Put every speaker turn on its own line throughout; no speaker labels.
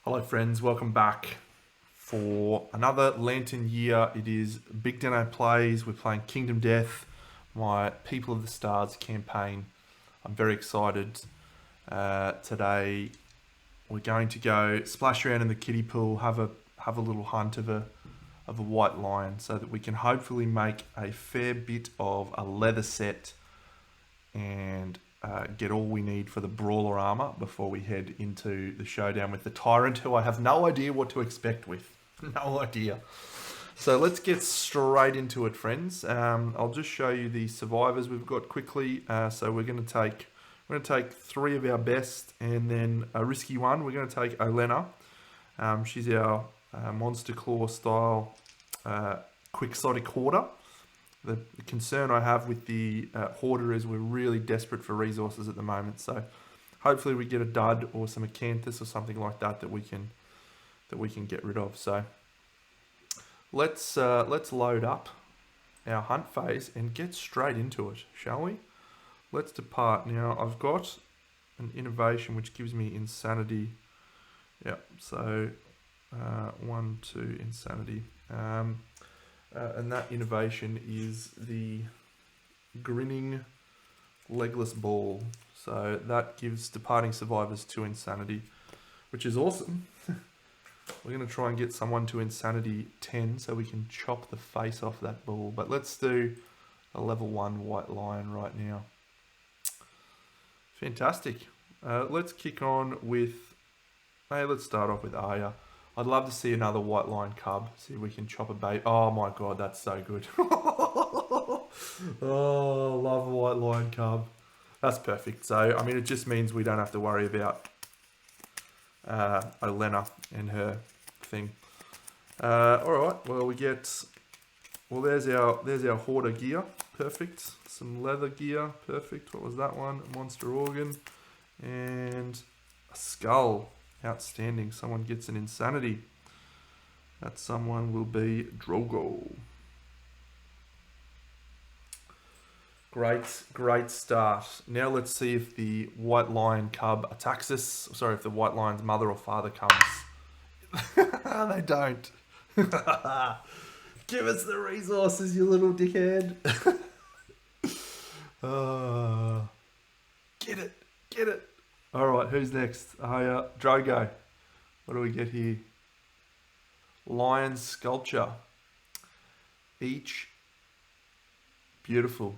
Hello friends, welcome back for another Lantern year. It is BigDenoPlays. We're playing Kingdom Death, my People of the Stars campaign. I'm very excited. Today we're going to go splash around in the kiddie pool, have a little hunt of a white lion, so that we can hopefully make a fair bit of a leather set and get all we need for the brawler armor before we head into the showdown with the tyrant, who I have no idea what to expect with. No idea. So let's get straight into it, friends. I'll just show you the survivors we've got quickly. So we're going to take three of our best, and then a risky one. We're going to take Olena. She's our Monster Claw style quixotic hoarder. The concern I have with the hoarder is we're really desperate for resources at the moment. So hopefully we get a dud or some acanthus or something like that that we can get rid of. So let's load up our hunt phase and get straight into it, shall we? Let's depart. Now I've got an innovation which gives me insanity. Yeah, so 1, 2 insanity. And that innovation is the grinning legless ball. So that gives departing survivors 2 insanity, which is awesome. We're going to try and get someone to insanity 10 so we can chop the face off that ball. But let's do a level 1 white lion right now. Fantastic. Let's kick on with... Hey, let's start off with Arya. I'd love to see another white lion cub. See if we can chop a bait. Oh my god, that's so good. Oh, love a white lion cub. That's perfect. So, I mean, it just means we don't have to worry about Olena and her thing. Alright, well we get... Well, there's our hoarder gear. Perfect. Some leather gear. Perfect. What was that one? A monster organ. And a skull. Outstanding. Someone gets an insanity. That someone will be Drogo. Great start. Now let's see if the white lion cub attacks us. Sorry, if the white lion's mother or father comes. They don't. Give us the resources, you little dickhead. Get it. Alright, who's next? Drogo. What do we get here? Lion sculpture. Each. Beautiful.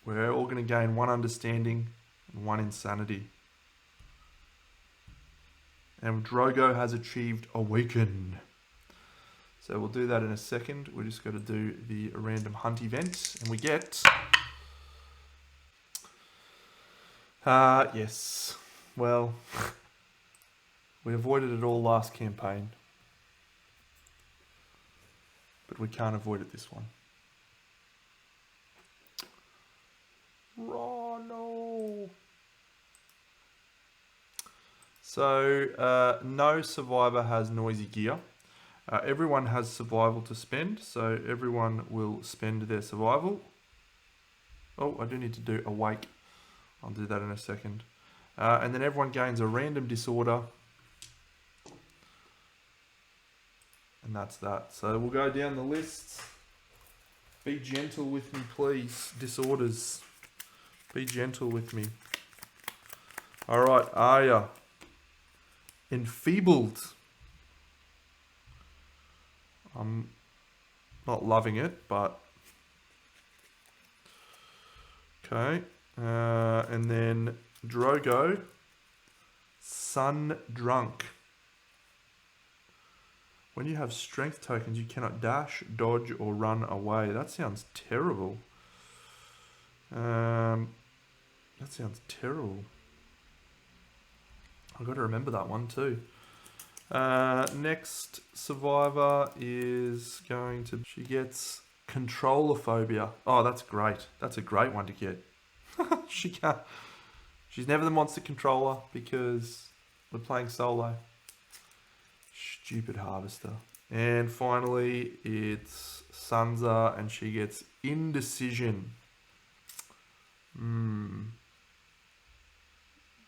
We're all going to gain 1 understanding and 1 insanity. And Drogo has achieved Awaken. So we'll do that in a second. We're just going to do the random hunt event. And we get... yes. Well, we avoided it all last campaign. But we can't avoid it this one. Oh, no. So, no survivor has noisy gear. Everyone has survival to spend, so everyone will spend their survival. Oh, I do need to do awake. I'll do that in a second. And then everyone gains a random disorder. And that's that. So we'll go down the list. Be gentle with me, please. Disorders. Be gentle with me. Alright, Arya. Enfeebled. I'm not loving it, but... Okay. And then Drogo, Sun Drunk. When you have strength tokens, you cannot dash, dodge, or run away. That sounds terrible. I've got to remember that one too. Next survivor is going to... She gets controlophobia. Oh, that's great. That's a great one to get. She can't. She's never the monster controller because we're playing solo. Stupid harvester. And finally, it's Sansa, and she gets indecision.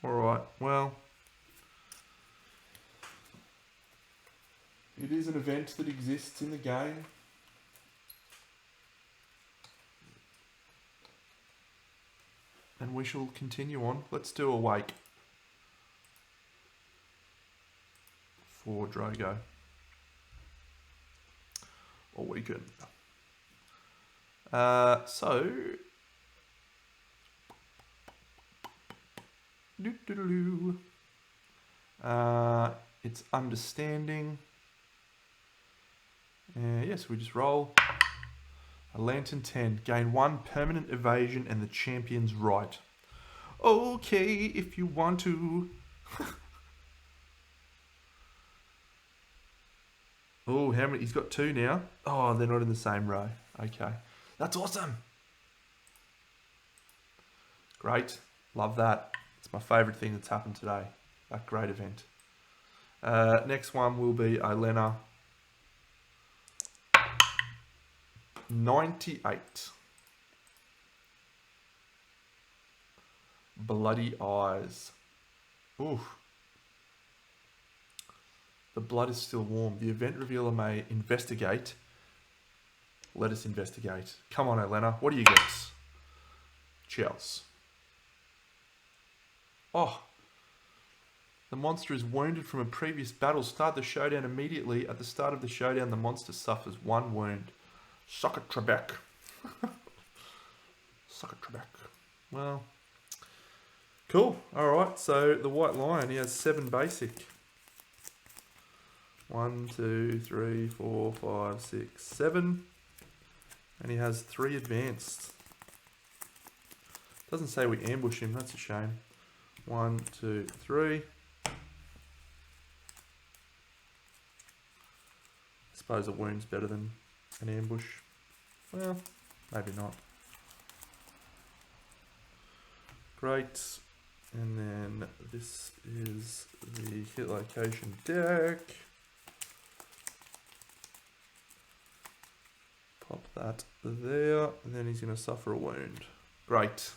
Alright, well, It is an event that exists in the game. And we shall continue on. Let's do a wake for Drogo. Or we can. It's understanding. Yes, we just roll. A Lantern 10. Gain 1 permanent evasion and the champion's right. Okay, if you want to. Oh, how many? He's got 2 now. Oh, they're not in the same row. Okay. That's awesome. Great. Love that. It's my favourite thing that's happened today. That great event. Next one will be Olenna. 98. Bloody eyes. Ooh. The blood is still warm. The event revealer may investigate. Let us investigate. Come on, Olenna. What do you get? Chels. Oh. The monster is wounded from a previous battle. Start the showdown immediately. At the start of the showdown, the monster suffers 1 wound. Suck it, Trebek. Suck it, Trebek. Well. Cool. Alright, so the White Lion, he has 7 basic. 1, 2, 3, 4, 5, 6, 7. And he has 3 advanced. Doesn't say we ambush him, that's a shame. 1, 2, 3. Suppose a wound's better than an ambush. Well, maybe not. Great. And then this is the hit location deck. Pop that there, and then he's going to suffer a wound. Great.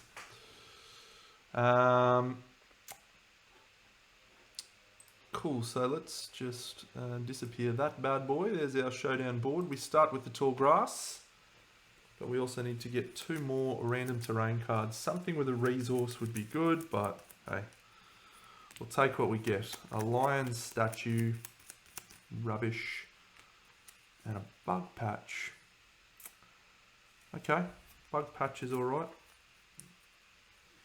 Cool, so let's just disappear that bad boy. There's our showdown board. We start with the tall grass, but we also need to get 2 more random terrain cards. Something with a resource would be good, but hey, we'll take what we get. A lion statue, rubbish, and a bug patch. Okay, bug patch is alright.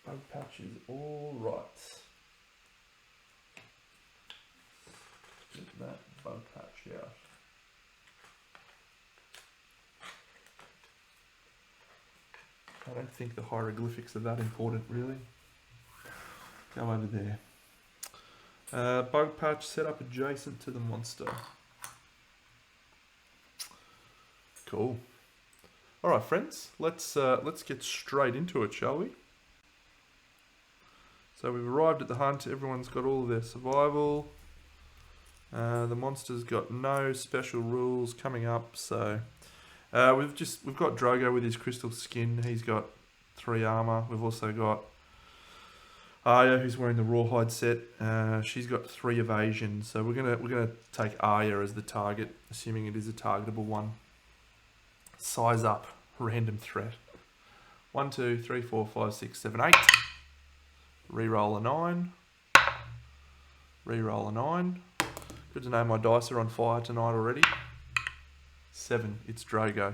Bug patch is alright. Get that bug patch out. I don't think the hieroglyphics are that important, really. Go over there. Bug patch set up adjacent to the monster. Cool. All right, friends. Let's get straight into it, shall we? So we've arrived at the hunt. Everyone's got all of their survival. The monster's got no special rules coming up, so we've got Drogo with his crystal skin. He's got 3 armor. We've also got Arya, who's wearing the rawhide set. She's got 3 evasion. So we're gonna take Arya as the target, assuming it is a targetable one. Size up, random threat. 1, 2, 3, 4, 5, 6, 7, 8. Reroll a 9. Reroll a 9. Good to know my dice are on fire tonight already. 7, it's Drogo.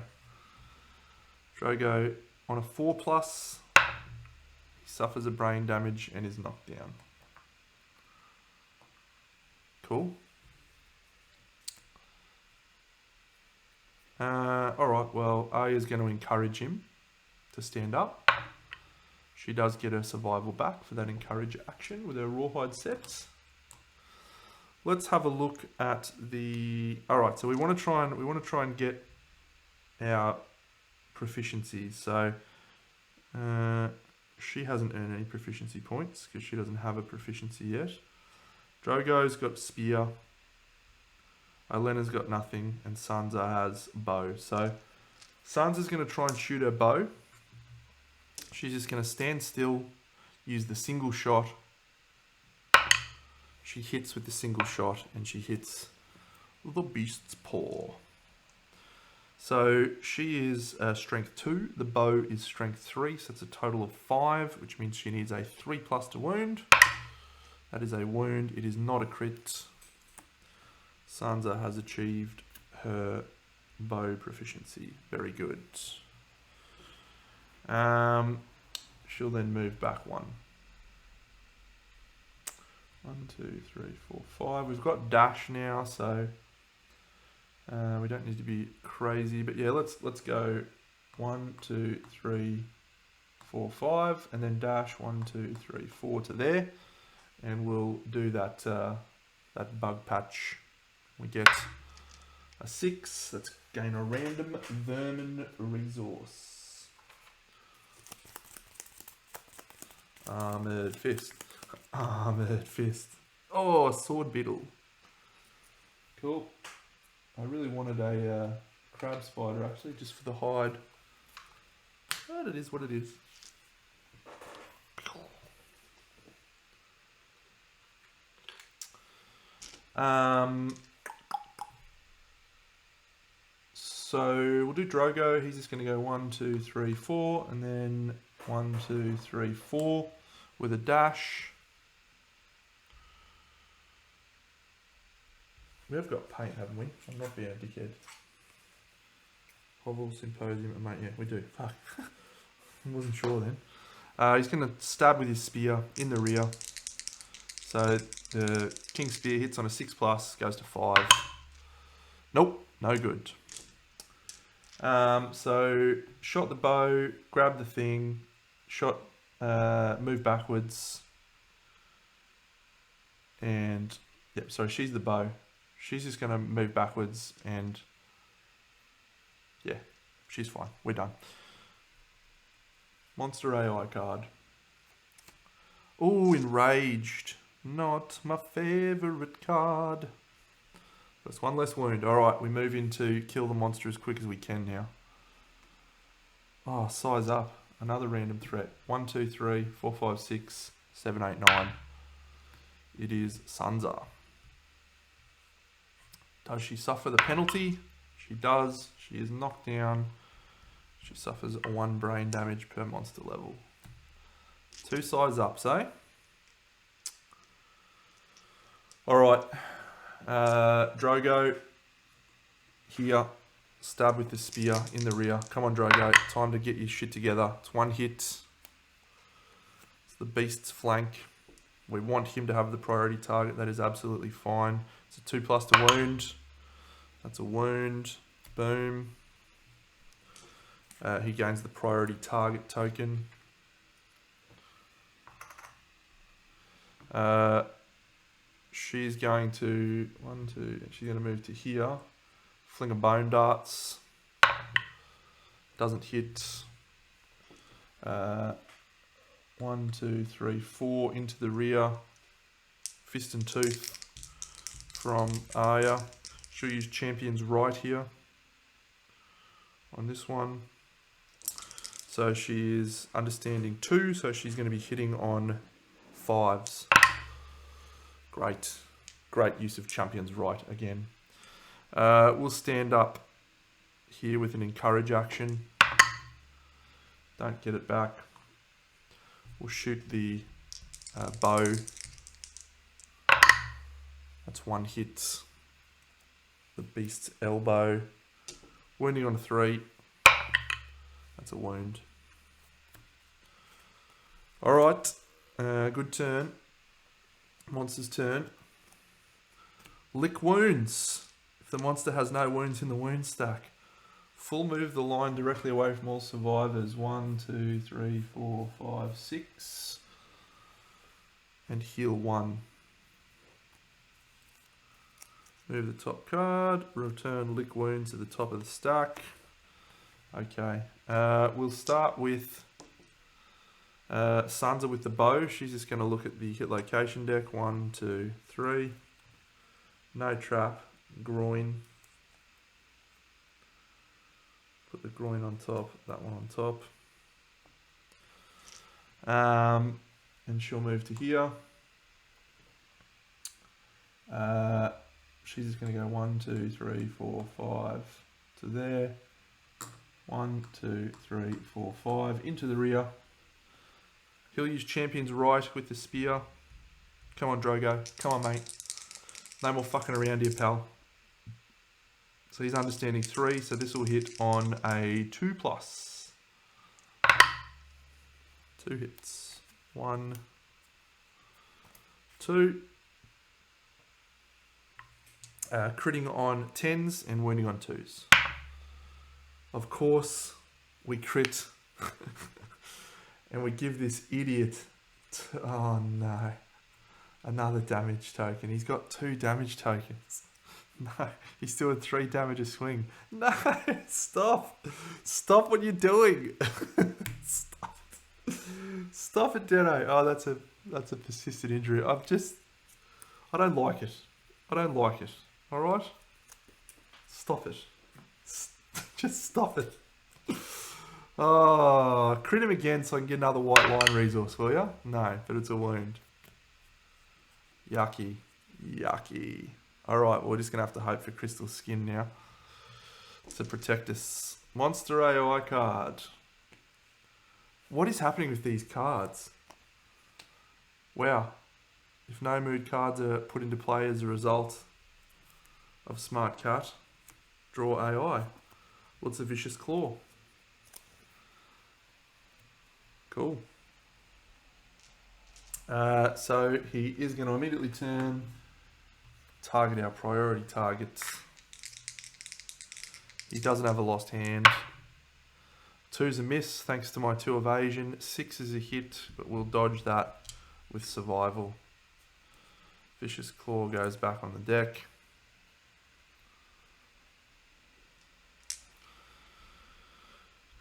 Drogo on a 4+, he suffers a brain damage and is knocked down. Cool. Alright, well, Arya's going to encourage him to stand up. She does get her survival back for that encourage action with her rawhide sets. Let's have a look at the. All right, so we want to try and get our proficiencies. So she hasn't earned any proficiency points because she doesn't have a proficiency yet. Drogo's got spear. Olenna's got nothing, and Sansa has bow. So Sansa's going to try and shoot her bow. She's just going to stand still, use the single shot. She hits with the single shot, and she hits The Beast's Paw. So she is strength 2. The bow is strength 3, so it's a total of 5, which means she needs a 3+ to wound. That is a wound. It is not a crit. Sansa has achieved her bow proficiency. Very good. She'll then move back 1. 1, 2, 3, 4, 5. We've got dash now, so we don't need to be crazy. But yeah, let's go 1, 2, 3, 4, 5, and then dash 1, 2, 3, 4 to there, and we'll do that that bug patch. We get a 6. Let's gain a random vermin resource. Armored fist. Armored fist. Oh, sword beetle. Cool. I really wanted a crab spider actually, just for the hide. But it is what it is. So we'll do Drogo. He's just going to go 1, 2, 3, 4, and then 1, 2, 3, 4 with a dash. We have got paint, haven't we? I'm not being a dickhead. Hovel, Symposium, and mate, yeah, we do. Fuck. I wasn't sure then. He's going to stab with his spear in the rear. So the King's Spear hits on a 6+, goes to 5. Nope, no good. So shot the bow, grab the thing, shot, move backwards, and yep. Sorry, she's the bow. She's just gonna move backwards, and yeah, she's fine. We're done. Monster AI card. Oh, enraged. Not my favorite card. That's one less wound. Alright, we move into kill the monster as quick as we can now. Oh, size up. Another random threat. 1, 2, 3, 4, 5, 6, 7, 8, 9. It is Sansa. Does she suffer the penalty? She does. She is knocked down. She suffers 1 brain damage per monster level. 2 size ups, eh? Alright. Drogo here, stab with the spear in the rear. Come on, Drogo, time to get your shit together. It's 1 hit. It's the beast's flank. We want him to have the priority target. That is absolutely fine. It's a 2+ to wound. That's a wound. Boom. He gains the priority target token. She's going to she's going to move to here. Fling a bone darts. Doesn't hit. 1, 2, 3, 4 into the rear. Fist and tooth from Arya. She'll use Champion's Right here on this one. So she is understanding 2, so she's going to be hitting on 5s. Great. Great use of Champion's Right again. We'll stand up here with an encourage action. Don't get it back. We'll shoot the bow. That's 1 hit. The beast's elbow. Wounding on 3. That's a wound. Alright. Good turn. Monster's turn. Lick wounds. If the monster has no wounds in the wound stack. Full move the line directly away from all survivors. 1, 2, 3, 4, 5, 6. And heal 1. Move the top card. Return lick wounds to the top of the stack. Okay. We'll start with Sansa with the bow. She's just going to look at the hit location deck. 1, 2, 3. No trap. Groin. Put the groin on top. That one on top. And she'll move to here. she's just going to go 1, 2, 3, 4, 5 to there. 1, 2, 3, 4, 5 into the rear. He'll use Champion's Right with the spear. Come on, Drogo. Come on, mate. No more fucking around here, pal. So he's understanding 3, so this will hit on a 2+. 2 hits. 1, 2. Critting on 10s and wounding on 2s. Of course, we crit. And we give this idiot... oh no. Another damage token. He's got 2 damage tokens. No, he's doing 3 damage a swing. No, stop. Stop what you're doing. Stop. Stop it, Deno. Oh, that's a persistent injury. I don't like it. I don't like it. Alright? Stop it. Just stop it. Oh, crit him again so I can get another white line resource for you? No, but it's a wound. Yucky. Yucky. Alright, we're just going to have to hope for crystal skin now to protect us. Monster AI card. What is happening with these cards? Wow. If no mood cards are put into play as a result of Smart Cut, draw AI. What's a Vicious Claw? Cool. So he is going to immediately turn, target our priority targets. He doesn't have a lost hand. 2's a miss thanks to my 2 evasion. 6 is a hit, but we'll dodge that with survival. Vicious Claw goes back on the deck.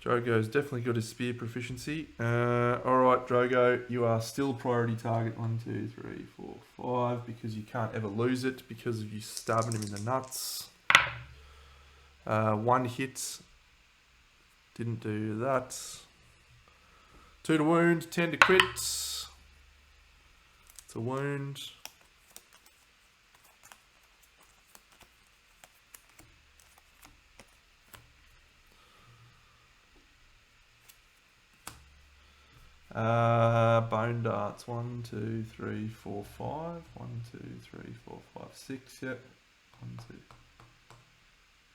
Drogo's definitely got his spear proficiency. Alright, Drogo, you are still priority target 1, 2, 3, 4, 5 because you can't ever lose it because of you stabbing him in the nuts. 1 hit. Didn't do that. 2 to wound, 10 to crit. It's a wound. Bone darts. 1, 2, 3, 4, 5. 1, 2, 3, 4, 5, 6. Yep. 1, 2.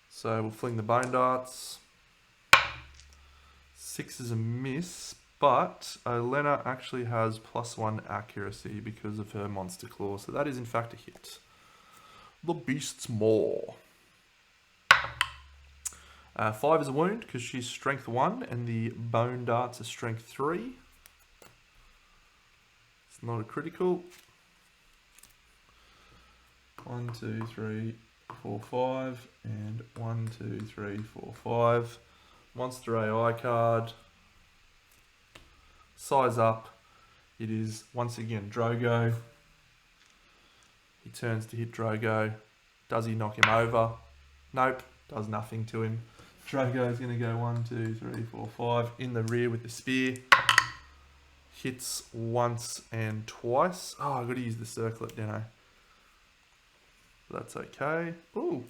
So we'll fling the bone darts. 6 is a miss, but Olena actually has +1 accuracy because of her monster claw. So that is in fact a hit. The beast's maw. 5 is a wound because she's strength 1 and the bone darts are strength 3. It's not a critical. 1, 2, 3, 4, 5 and 1, 2, 3, 4, 5. Monster AI card. Size up. It is once again Drogo. He turns to hit Drogo. Does he knock him over? Nope. Does nothing to him. Drogo is going to go 1, 2, 3, 4, 5 in the rear with the spear. Hits once and twice. Oh, I've got to use the circlet, don't I? That's okay. Ooh.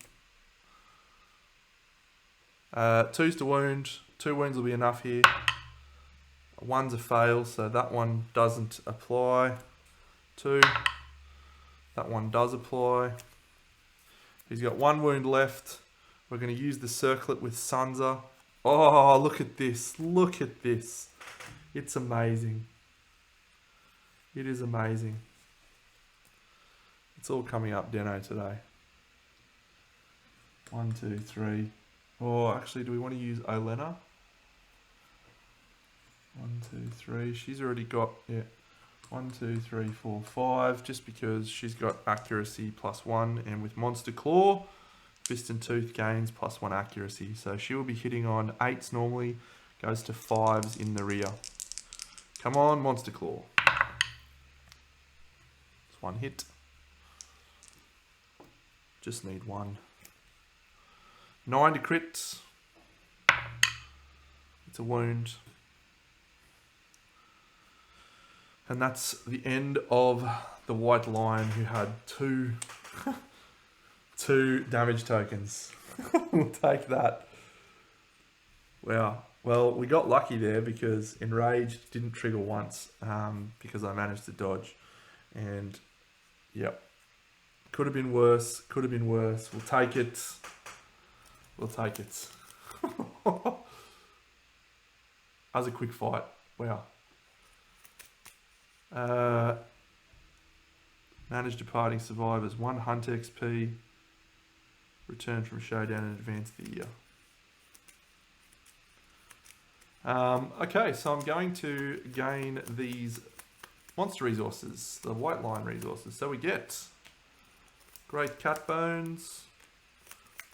2's to wound. 2 wounds will be enough here. 1's a fail, so that one doesn't apply. 2. That one does apply. He's got 1 wound left. We're going to use the circlet with Sansa. Oh, look at this. Look at this. It's amazing. It is amazing. It's all coming up Deno today. 1, 2, 3. Oh, actually, do we want to use Olena? 1, 2, 3. She's already got, yeah. 1, 2, 3, 4, 5. Just because she's got accuracy +1. And with Monster Claw, Fist and Tooth gains +1 accuracy. So she will be hitting on 8s normally. Goes to 5s in the rear. Come on, Monster Claw. It's 1 hit. Just need 1. 9 to crit. It's a wound. And that's the end of the White Lion, who had 2 2 damage tokens. We'll take that. Wow. Well, we got lucky there because Enraged didn't trigger once because I managed to dodge. And, yep. Could have been worse. Could have been worse. We'll take it. We'll take it. That was a quick fight. Wow. Manage departing survivors. 1 hunt XP. Return from showdown and advance the year. Okay, so I'm going to gain these monster resources, the white line resources. So we get great cat bones,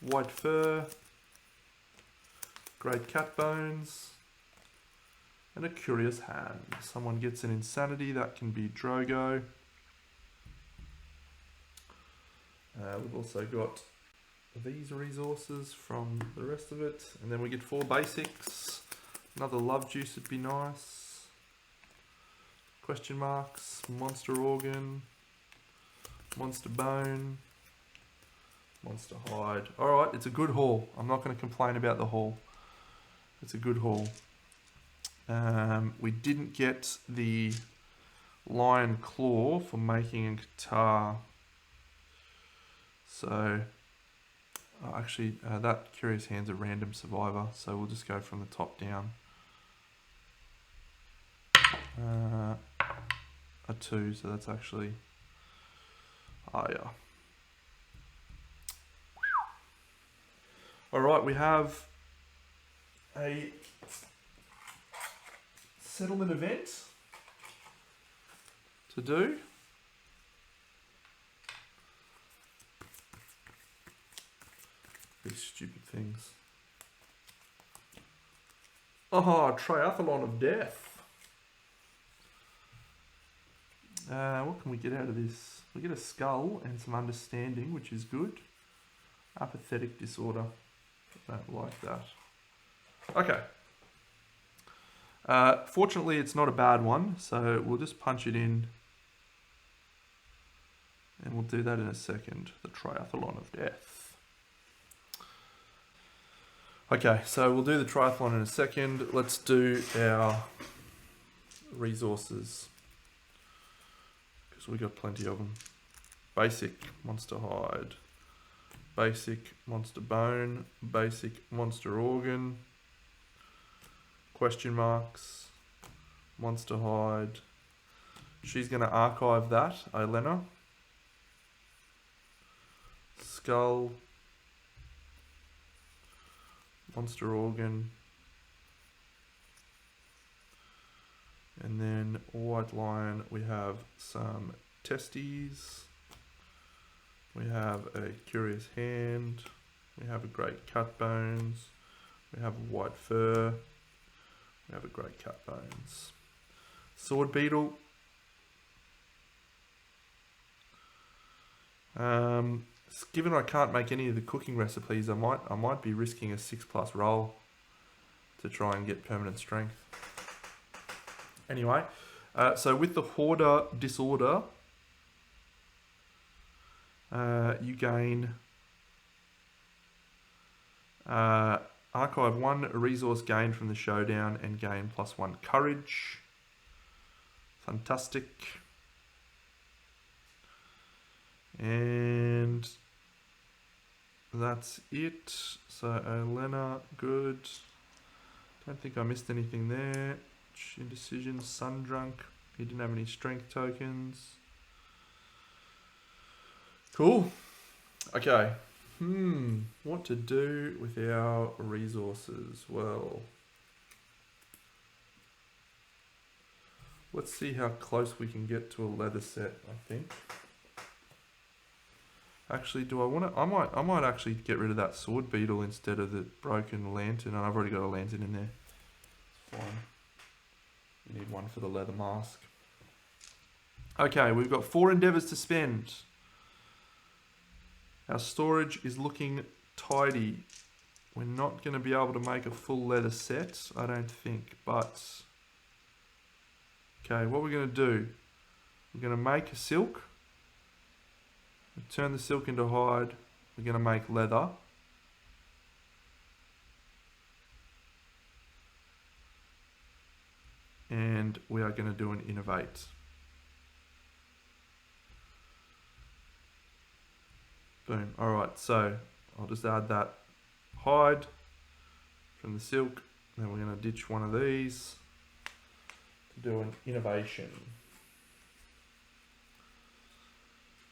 white fur, great cat bones, and a curious hand. Someone gets an insanity, that can be Drogo. We've also got these resources from the rest of it, and then we get 4 basics. Another love juice would be nice. Question marks, monster organ, monster bone, monster hide. Alright, it's a good haul. I'm not going to complain about the haul. It's a good haul. We didn't get the lion claw for making a guitar. So, actually, that curious hand's a random survivor, so we'll just go from the top down. A 2, so that's actually, oh yeah. Alright, we have a settlement event to do. These stupid things. Oh, triathlon of death. What can we get out of this? We get a skull and some understanding, which is good. Apathetic disorder. Don't like that. Okay. Fortunately, it's not a bad one, so we'll just punch it in. And we'll do that in a second. The triathlon of death. Okay, so we'll do the triathlon in a second. Let's do our resources, because we got plenty of them. Basic monster hide, basic monster bone, basic monster organ, question marks, monster hide. She's going to archive that, Elena. Skull, monster organ, and then white lion, we have some testes, we have a curious hand, we have a great cat bones, we have a white fur, we have a great cat bones. Sword beetle. Given I can't make any of the cooking recipes, I might be risking a 6+ roll to try and get permanent strength. Anyway, so with the hoarder disorder, you gain archive 1 resource gained from the showdown and gain +1 courage. Fantastic. And that's it. So Elena, good. Don't think I missed anything there. Indecision, Sundrunk. He didn't have any strength tokens. Cool. Okay. What to do with our resources? Well, let's see how close we can get to a leather set, I think. Actually, do I want to? I might actually get rid of that sword beetle instead of the broken lantern. And I've already got a lantern in there. It's fine. You need one for the leather mask. Okay, we've got 4 endeavors to spend. Our storage is looking tidy. We're not going to be able to make a full leather set, I don't think. But okay, what we're going to do? We're going to make a silk. Turn the silk into hide, we're going to make leather. And we are going to do an innovate. Boom. All right, so I'll just add that hide from the silk. Then we're going to ditch one of these to do an innovation.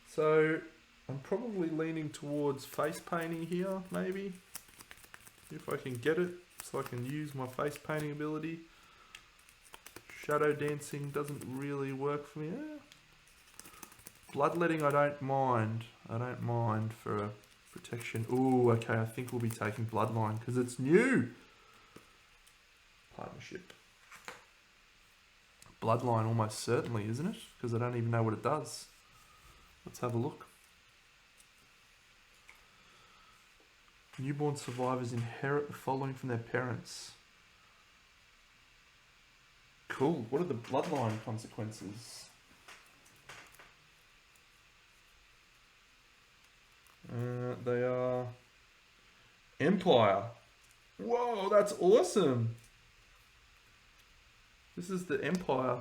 So I'm probably leaning towards face painting here, maybe, if I can get it, so I can use my face painting ability. Shadow dancing doesn't really work for me. Bloodletting I don't mind. I don't mind for protection. Ooh, okay, I think we'll be taking Bloodline because it's new. Partnership. Bloodline almost certainly, isn't it? Because I don't even know what it does. Let's have a look. Newborn survivors inherit the following from their parents. Cool. What are the bloodline consequences? They are Empire. Whoa, that's awesome. This is the Empire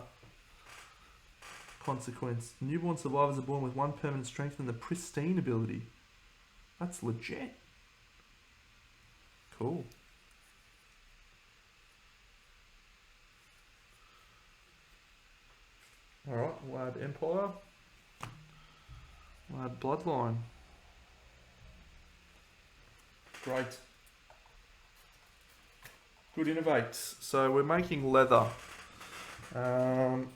consequence. Newborn survivors are born with 1 permanent strength and the pristine ability. That's legit. Cool. Alright, we'll add Empire. We'll add Bloodline. Great. Good innovates. So we're making leather. Alright,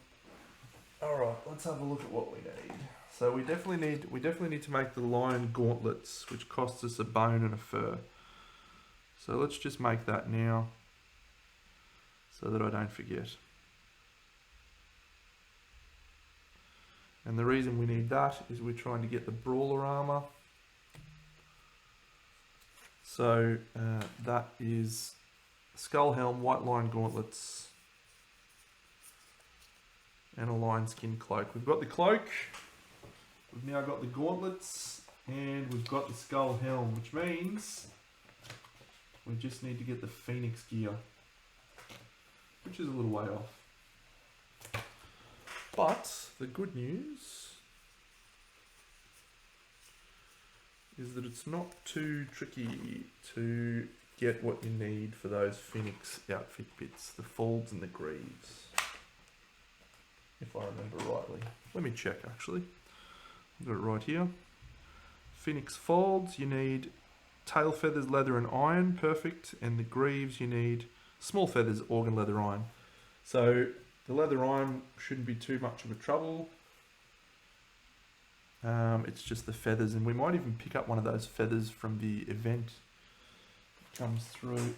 let's have a look at what we need. So we definitely need to make the lion gauntlets, which costs us a bone and a fur. So let's just make that now, so that I don't forget. And the reason we need that is we're trying to get the brawler armor. So that is skull helm, white lion gauntlets, and a lion skin cloak. We've got the cloak, we've now got the gauntlets, and we've got the skull helm, which means we just need to get the phoenix gear, which is a little way off. But the good news is that it's not too tricky to get what you need for those phoenix outfit bits, the folds and the greaves, if I remember rightly. Let me check actually. I've got it right here. Phoenix folds, you need tail feathers, leather and iron, perfect. And the greaves you need small feathers, organ, leather, iron. So the leather iron shouldn't be too much of a trouble. It's just the feathers, and we might even pick up one of those feathers from the event that comes through.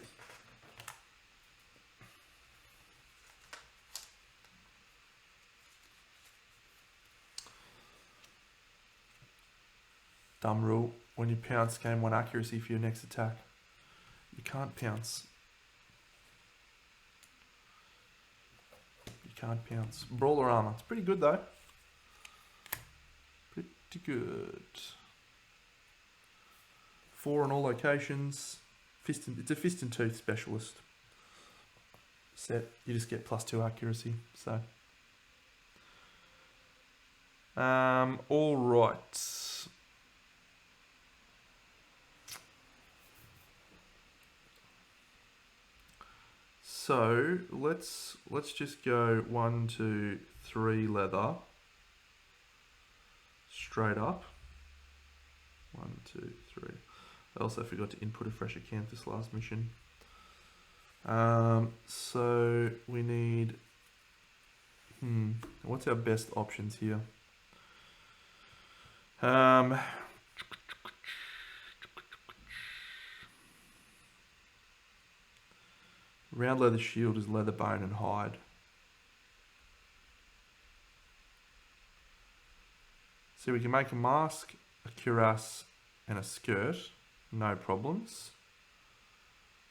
Dumb rule. When you pounce, gain 1 accuracy for your next attack. You can't pounce. You can't pounce. Brawler armor. It's pretty good though. Pretty good. 4 on all locations. It's a fist and tooth specialist set. You just get +2 accuracy. So, all right. So let's just go 1, 2, 3 leather straight up. 1, 2, 3. I also forgot to input a fresh account this last mission. So we need. What's our best options here? Round leather shield is leather, bone and hide. So we can make a mask, a cuirass and a skirt. No problems.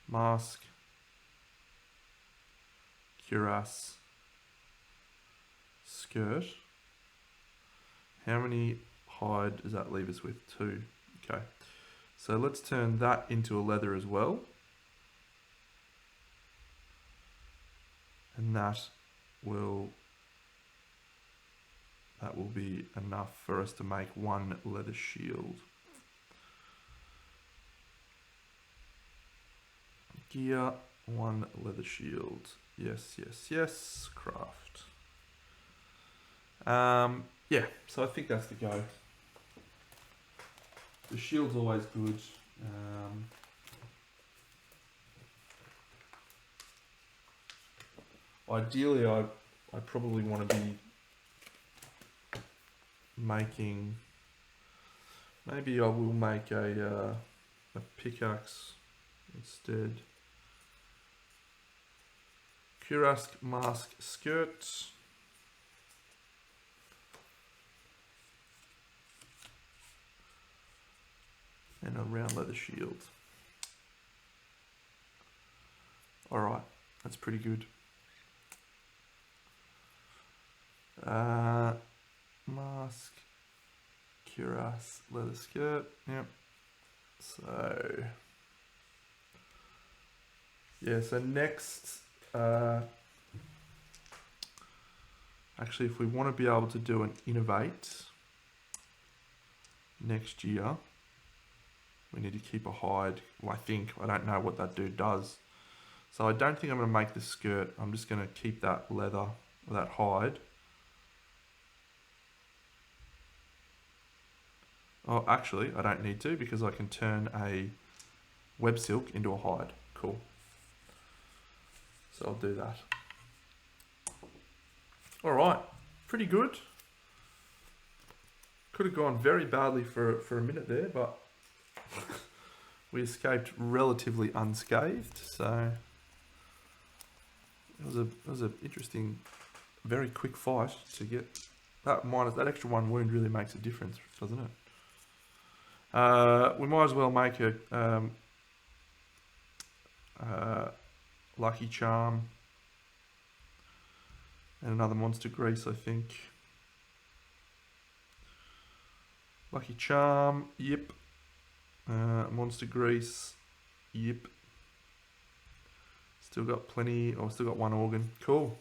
Mask, cuirass, skirt. How many hide does that leave us with? 2. Okay. So let's turn that into a leather as well. And that will be enough for us to make one leather shield. Gear, one leather shield. Yes, yes, yes. Craft. Yeah, so I think that's the go. The shield's always good. Ideally, I probably want to be making. Maybe I will make a pickaxe instead. Cuirass mask skirt. And a round leather shield. Alright, that's pretty good. Mask, cuirass, leather skirt, yep. So, yeah, so next, actually if we want to be able to do an innovate next year, we need to keep a hide. Well, I don't know what that dude does. So I don't think I'm going to make the skirt. I'm just going to keep that leather, or that hide. Oh, actually, I don't need to because I can turn a web silk into a hide. Cool. So I'll do that. All right, pretty good. Could have gone very badly for a minute there, but we escaped relatively unscathed. So it was an interesting, very quick fight to get that minus. That extra one wound really makes a difference, doesn't it? We might as well make a lucky charm and another monster grease, I think. Lucky charm, yep. Monster grease, yep. Still got plenty, or still got one organ. Cool.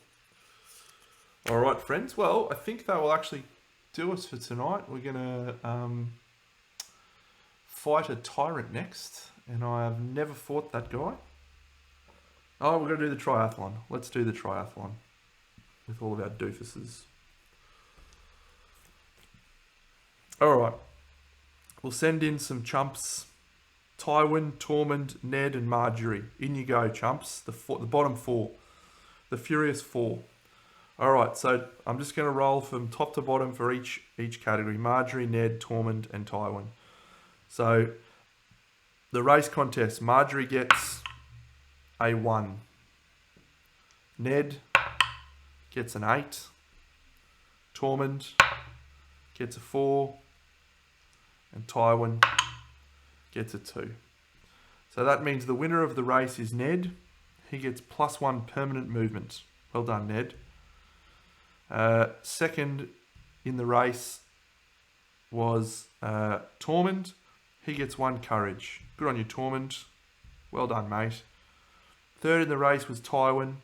All right, friends. Well, I think that will actually do us for tonight. We're gonna fight a tyrant next, and I have never fought that guy. Oh, we're gonna do the triathlon. Let's do the triathlon with all of our doofuses. All right. We'll send in some chumps. Tywin, Tormund, Ned, and Marjorie. In you go, chumps. The bottom four. The Furious Four. All right, so I'm just going to roll from top to bottom for each category. Marjorie, Ned, Tormund, and Tywin. So the race contest. Marjorie gets a 1. Ned gets an 8. Tormund gets a 4. And Tywin gets a 2. So that means the winner of the race is Ned. He gets +1 permanent movement. Well done, Ned. Second in the race was Tormund. He gets 1 courage. Good on you, Tormund. Well done, mate. Third in the race was Tywin.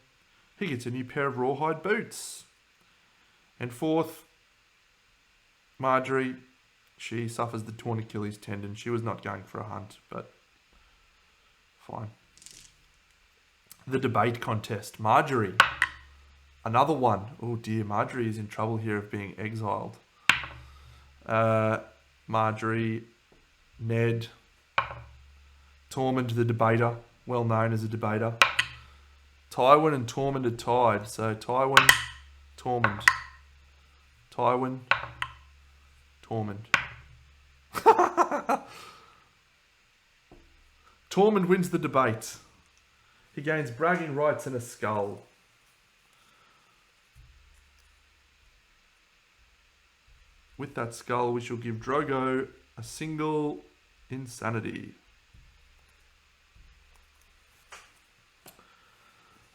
He gets a new pair of rawhide boots. And fourth, Marjorie. She suffers the torn Achilles tendon. She was not going for a hunt, but fine. The debate contest. Marjorie. Another one. Oh dear, Marjorie is in trouble here of being exiled. Marjorie, Ned, Tormund the debater, well known as a debater. Tywin and Tormund are tied. So Tywin, Tormund. Tywin, Tormund. Tormund wins the debate. He gains bragging rights and a skull. With that skull, we shall give Drogo a single insanity.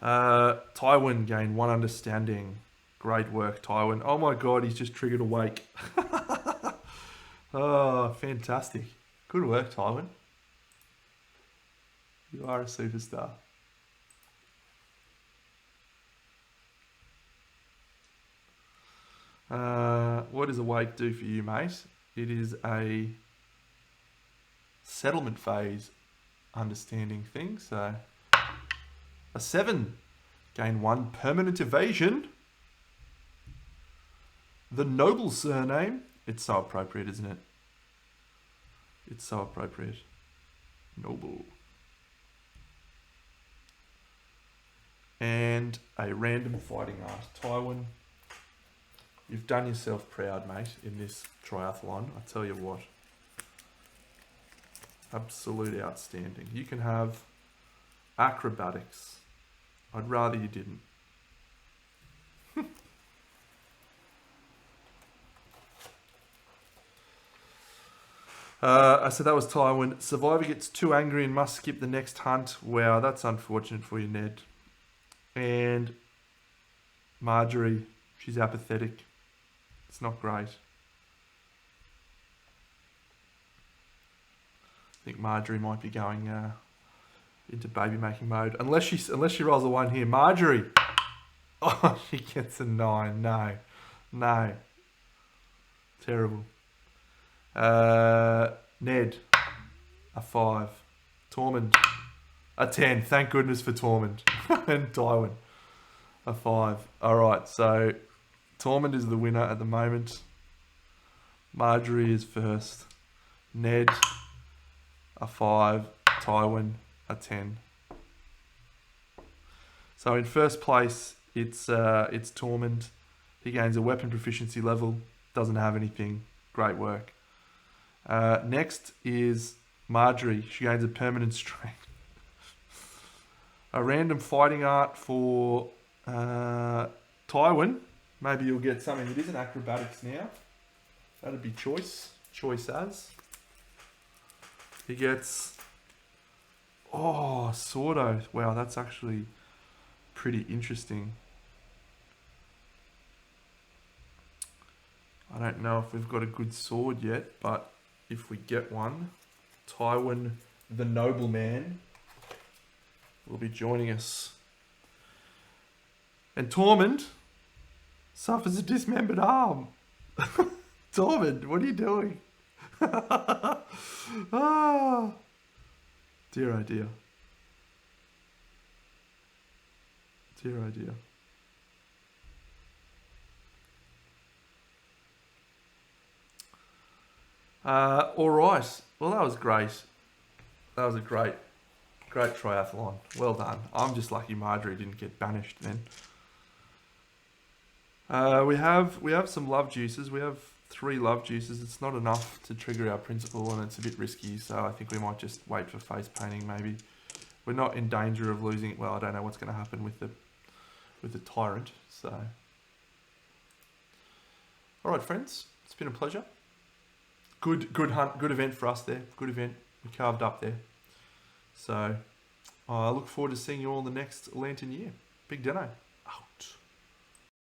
Tywin gained 1 understanding. Great work, Tywin. Oh my god, he's just triggered awake. Oh, fantastic. Good work, Tywin. You are a superstar. What does awake do for you, mate? It is a settlement phase understanding thing. So a 7. Gain 1 permanent evasion. The noble surname. It's so appropriate, isn't it? It's so appropriate. Noble. And a random fighting art. Tywin, you've done yourself proud, mate, in this triathlon. I tell you what. Absolute outstanding. You can have acrobatics. I'd rather you didn't. So that was Tywin. Survivor gets too angry and must skip the next hunt. Wow, that's unfortunate for you, Ned. And Marjorie, she's apathetic. It's not great. I think Marjorie might be going into baby making mode. Unless she rolls a 1 here. Marjorie! Oh, she gets a 9. No. Terrible. Ned, a 5. Tormund, a 10. Thank goodness for Tormund. And Tywin, a 5. Alright, so Tormund is the winner at the moment. Marjorie is first. Ned, a 5. Tywin, a 10. So in first place, it's Tormund. He gains a weapon proficiency level. Doesn't have anything. Great work. Next is Marjorie. She gains a permanent strength. A random fighting art for Tywin. Maybe you'll get something that isn't acrobatics now. That'd be choice. Choice as. He gets... Oh, sword oath. Wow, that's actually pretty interesting. I don't know if we've got a good sword yet, but if we get one, Tywin the nobleman will be joining us. And Tormund suffers a dismembered arm. Tormund, what are you doing? Ah, dear oh dear. Dear oh dear. All right. Well, that was great. That was a great triathlon. Well done. I'm just lucky Marjorie didn't get banished then. We have some love juices. We have 3 love juices. It's not enough to trigger our principal, and it's a bit risky. So I think we might just wait for face painting. Maybe we're not in danger of losing. Well, I don't know what's going to happen with the tyrant. So, all right, friends. It's been a pleasure. Good hunt, good event for us there. Good event. We carved up there. So I look forward to seeing you all in the next Lantern year. Big Deno, out.